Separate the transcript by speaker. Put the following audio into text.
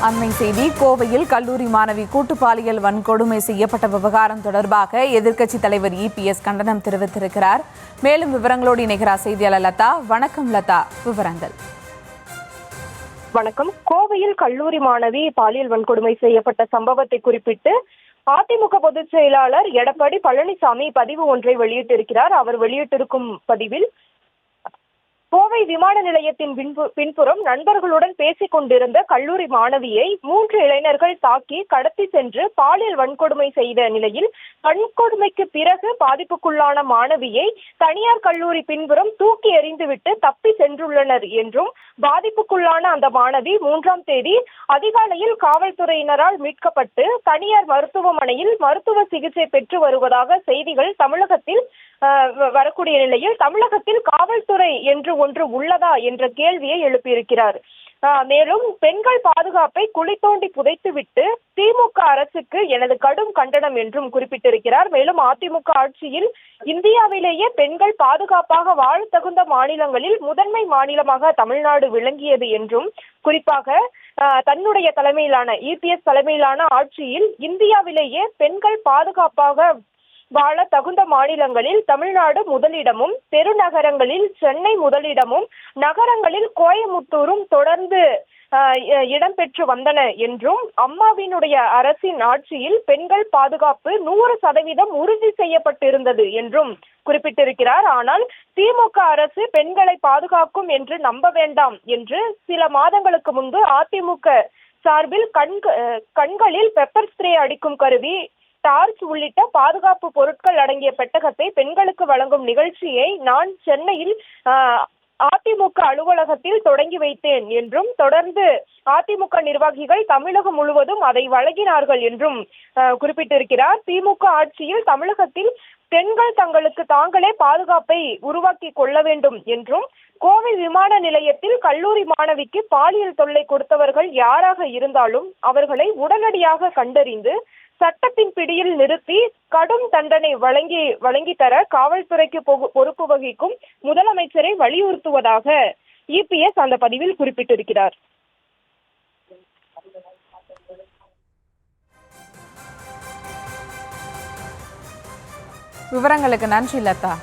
Speaker 1: அண்மை செய்தி. கோவையில் கல்லூரி மாணவி கூட்டு பாலியல் வன்கொடுமை செய்யப்பட்ட விவகாரம் தொடர்பாக எதிர்க்கட்சித் தலைவர் இபிஎஸ் கண்டனம் தெரிவித்திருக்கிறார். மேலும் விவரங்களோடு இணைகிறார் செய்தியாளர் லதா. வணக்கம் லதா, விவரங்கள்.
Speaker 2: வணக்கம். கோவையில் கல்லூரி மாணவி பாலியல் வன்கொடுமை செய்யப்பட்ட சம்பவத்தை குறிப்பிட்டு அதிமுக பொதுச் செயலாளர் எடப்பாடி பழனிசாமி பதிவு ஒன்றை வெளியிட்டிருக்கிறார். அவர் வெளியிட்டிருக்கும் பதிவில், கோவை விமான நிலையத்தின் பின்புறம் நண்பர்களுடன் பேசிக் கொண்டிருந்த கல்லூரி மாணவியை 3 இளைஞர்கள் தாக்கி கடத்தி சென்று பாலியல் வன்கொடுமை செய்த நிலையில் வன்கொடுமைக்கு பிறகு பாதிப்புக்குள்ளான மாணவியை தனியார் கல்லூரி பின்புறம் தூக்கி எறிந்துவிட்டு தப்பி சென்றுள்ளனர் என்றும், பாதிப்புக்குள்ளான அந்த மாணவி 3ஆம் தேதி அதிகாலையில் காவல்துறையினரால் மீட்கப்பட்டு தனியார் மருத்துவமனையில் மருத்துவ சிகிச்சை பெற்று வருவதாக செய்திகள் தமிழகத்தில் வரக்கூடிய நிலையில், தமிழகத்தில் காவல்துறை என்று ஒன்று உள்ளதா என்ற கேள்வியை எழுப்பியிருக்கிறார். மேலும் பெண்கள் பாதுகாப்பை குழி தோண்டி புதைத்துவிட்டு திமுக அரசுக்கு எனது கடும் கண்டனம் என்றும் குறிப்பிட்டிருக்கிறார். மேலும் அதிமுக ஆட்சியில் இந்தியாவிலேயே பெண்கள் பாதுகாப்பாக வாழ தகுந்த மாநிலங்களில் முதன்மை மாநிலமாக தமிழ்நாடு விளங்கியது என்றும், குறிப்பாக தன்னுடைய தலைமையிலான இபிஎஸ் தலைமையிலான ஆட்சியில் இந்தியாவிலேயே பெண்கள் பாதுகாப்பாக வாழ தகுந்த மாநிலங்களில் தமிழ்நாடு முதலிடமும், பெருநகரங்களில் சென்னை முதலிடமும், நகரங்களில் கோயமுத்தூரும் தொடர்ந்து இடம்பெற்று வந்தன என்றும், அம்மாவினுடைய அரசின் ஆட்சியில் பெண்கள் பாதுகாப்பு 100% உறுதி செய்யப்பட்டிருந்தது என்றும் குறிப்பிட்டிருக்கிறார். ஆனால் திமுக அரசு பெண்களை பாதுகாக்கும் என்று நம்ப வேண்டாம் என்று சில மாதங்களுக்கு முன்பு அதிமுக சார்பில் கண்களில் பெப்பர் ஸ்ப்ரே அடிக்கும் கருவி, டார்ச் உள்ளிட்ட பாதுகாப்பு பொருட்கள் அடங்கிய பெட்டகத்தை பெண்களுக்கு வழங்கும் நிகழ்ச்சியை நான் சென்னையில் அதிமுக அலுவலகத்தில் தொடங்கி வைத்தேன் என்றும், தொடர்ந்து அதிமுக நிர்வாகிகள் தமிழகம் முழுவதும் அதை வழங்கினார்கள் என்றும் குறிப்பிட்டிருக்கிறார். திமுக ஆட்சியில் தமிழகத்தில் பெண்கள் தங்களுக்கு தாங்களே பாதுகாப்பை உருவாக்கி கொள்ள வேண்டும் என்றும், கோவை விமான நிலையத்தில் கல்லூரி மாணவிக்கு பாலியல் தொல்லை கொடுத்தவர்கள் யாராக இருந்தாலும் அவர்களை உடனடியாக கண்டறிந்து சட்டத்தின் பிடியில் நிறுத்தி கடும் தண்டனை வழங்கி தர காவல்துறைக்கு பொறுப்பு வகிக்கும் முதலமைச்சரை வலியுறுத்துவதாக இபிஎஸ் அந்த பதிவில் குறிப்பிட்டிருக்கிறார்.
Speaker 1: விவரங்களுக்கு நன்றி லதா.